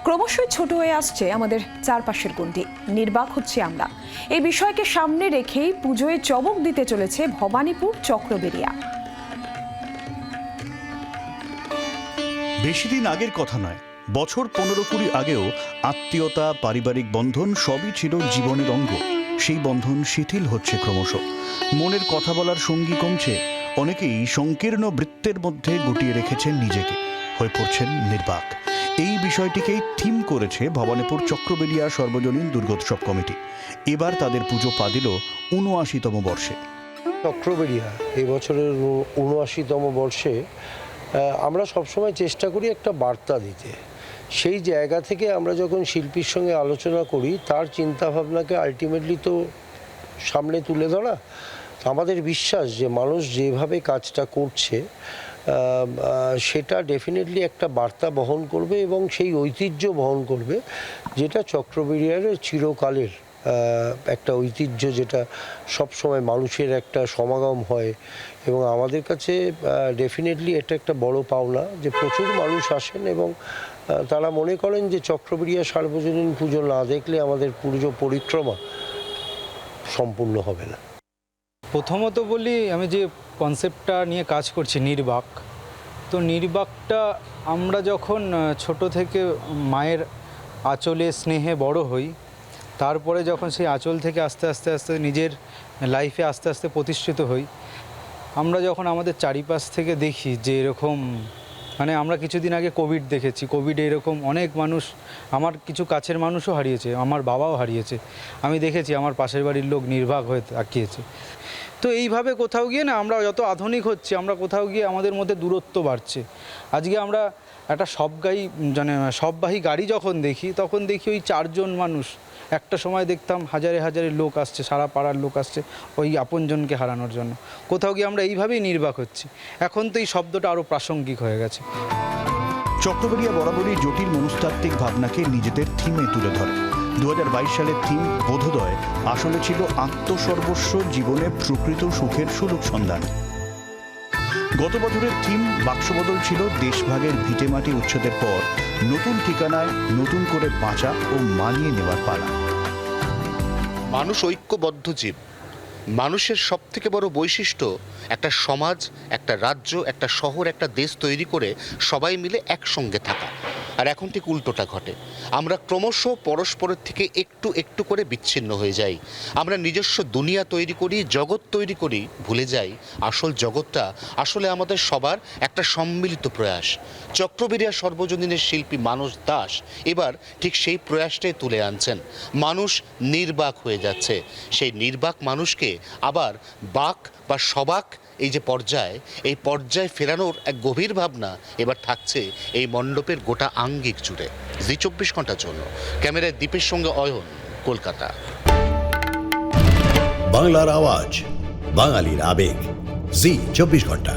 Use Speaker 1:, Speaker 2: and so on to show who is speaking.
Speaker 1: ক্রমশই ছোট হয়ে আসছে আমাদের চারপাশের গণ্ডি, নির্বাক হচ্ছে আমরা। এই বিষয়কে সামনে রেখেই পুজোয় চমক দিতে চলেছে ভবানীপুর চক্রবেড়িয়া।
Speaker 2: বেশি দিন আগের কথা নয়, বছর 15-20 আগেও আত্মীয়তা, পারিবারিক বন্ধন সবই ছিল জীবনের অঙ্গ। সেই বন্ধন শিথিল হচ্ছে ক্রমশ। মনের কথা বলার সঙ্গী কমছে, অনেকেই সংকীর্ণ বৃত্তের মধ্যে গুটিয়ে রেখেছেন নিজেকে, হয়ে পড়ছেন নির্বাক। এই বিষয়টিকেই থিম করেছে ভবানীপুর চক্রবেড়িয়া সর্বজনীন দুর্গোৎসব কমিটি। এবার তাদের পুজো পা দিল ৭৯তম বর্ষে।
Speaker 3: চক্রবেড়িয়া এই বছরের ৭৯তম বর্ষে আমরা সবসময় চেষ্টা করি একটা বার্তা দিতে। সেই জায়গা থেকে আমরা যখন শিল্পীর সঙ্গে আলোচনা করি, তার চিন্তাভাবনাকে আলটিমেটলি তো সামনে তুলে ধরা। আমাদের বিশ্বাস যে মানুষ যেভাবে কাজটা করছে সেটা ডেফিনেটলি একটা বার্তা বহন করবে এবং সেই ঐতিহ্য বহন করবে, যেটা চক্রবেড়িয়ার চিরকালের একটা ঐতিহ্য, যেটা সবসময় মানুষের একটা সমাগম হয়। এবং আমাদের কাছে ডেফিনেটলি এটা একটা বড় পাওনা যে প্রচুর মানুষ আসেন এবং তারা মনে করেন যে চক্রবেড়িয়া সার্বজনীন পুজো না দেখলে আমাদের পুজো পরিক্রমা সম্পূর্ণ হবে না।
Speaker 4: প্রথমত বলি, আমি যে কনসেপ্টটা নিয়ে কাজ করছি নির্বাক, তো নির্বাকটা আমরা যখন ছোট থেকে মায়ের আঁচলে স্নেহে বড় হই, তারপরে যখন সেই আঁচল থেকে আস্তে আস্তে আস্তে নিজের লাইফে আস্তে আস্তে প্রতিষ্ঠিত হই, আমরা যখন আমাদের চারিপাশ থেকে দেখি যে এরকম, মানে আমরা কিছুদিন আগে কোভিড দেখেছি, কোভিডে এরকম অনেক মানুষ, আমার কিছু কাছের মানুষও হারিয়েছে, আমার বাবাও হারিয়েছে। আমি দেখেছি আমার পাশের বাড়ির লোক নির্বাক হয়ে তাকিয়েছে। তো এইভাবে কোথাও গিয়ে না, আমরা যত আধুনিক হচ্ছি, আমরা কোথাও গিয়ে আমাদের মধ্যে দূরত্ব বাড়ছে। আজকে আমরা একটা সববাহী গাড়ি যখন দেখি, তখন দেখি ওই 4 জন মানুষ। একটা সময় দেখতাম হাজারে হাজারে লোক আসছে, সারা পাড়ার লোক আসছে ওই আপনজনকে হারানোর জন্য। কোথাও গিয়ে আমরা এইভাবেই নির্বাক হচ্ছি। এখন তো এই শব্দটা আরও প্রাসঙ্গিক হয়ে গেছে।
Speaker 2: চক্রবেড়িয়া বরাবরই জটিল মনস্তাত্ত্বিক ভাবনাকে নিজেদের থিমে তুলে ধরে। 2022 সালের থিম বোধোদয় আসলে ছিল আত্মসর্বস্ব জীবনে প্রকৃত সুখের সুলুক সন্ধান। গত বছরের থিম বাক্সবদল ছিল দেশভাগের ভিটেমাটি উচ্ছেদের পর নতুন ঠিকানায় নতুন করে বাঁচা ও মানিয়ে নেওয়ার পালা।
Speaker 5: মানুষ ঐক্যবদ্ধ জীব। মানুষের সবথেকে বড় বৈশিষ্ট্য একটা সমাজ, একটা রাজ্য, একটা শহর, একটা দেশ তৈরি করে সবাই মিলে একসঙ্গে থাকা। আর এখন ঠিক উল্টোটা ঘটে। আমরা ক্রমশ পরস্পরের থেকে একটু একটু করে বিচ্ছিন্ন হয়ে যাই। আমরা নিজস্ব দুনিয়া তৈরি করি, জগৎ তৈরি করি, ভুলে যাই আসল জগৎটা আসলে আমাদের সবার একটা সম্মিলিত প্রয়াস। চক্রবেড়িয়া সর্বজনীনের শিল্পী মানস দাস এবার ঠিক সেই প্রয়াসটাই তুলে আনছেন। মানুষ নির্বাক হয়ে যাচ্ছে, সেই নির্বাক মানুষকে আবার বাক বা সবাক এই যে পর্যায়, এই পর্যায়ে ফেরানোর এক গভীর ভাবনা এবার থাকছে এই মণ্ডপের গোটা আঙ্গিক জুড়ে। জি 24 ঘন্টার জন্য ক্যামেরায় দীপের সঙ্গে অয়ন, কলকাতা।
Speaker 6: বাংলার আওয়াজ, বাঙালির আবেগ, জি 24 ঘন্টা।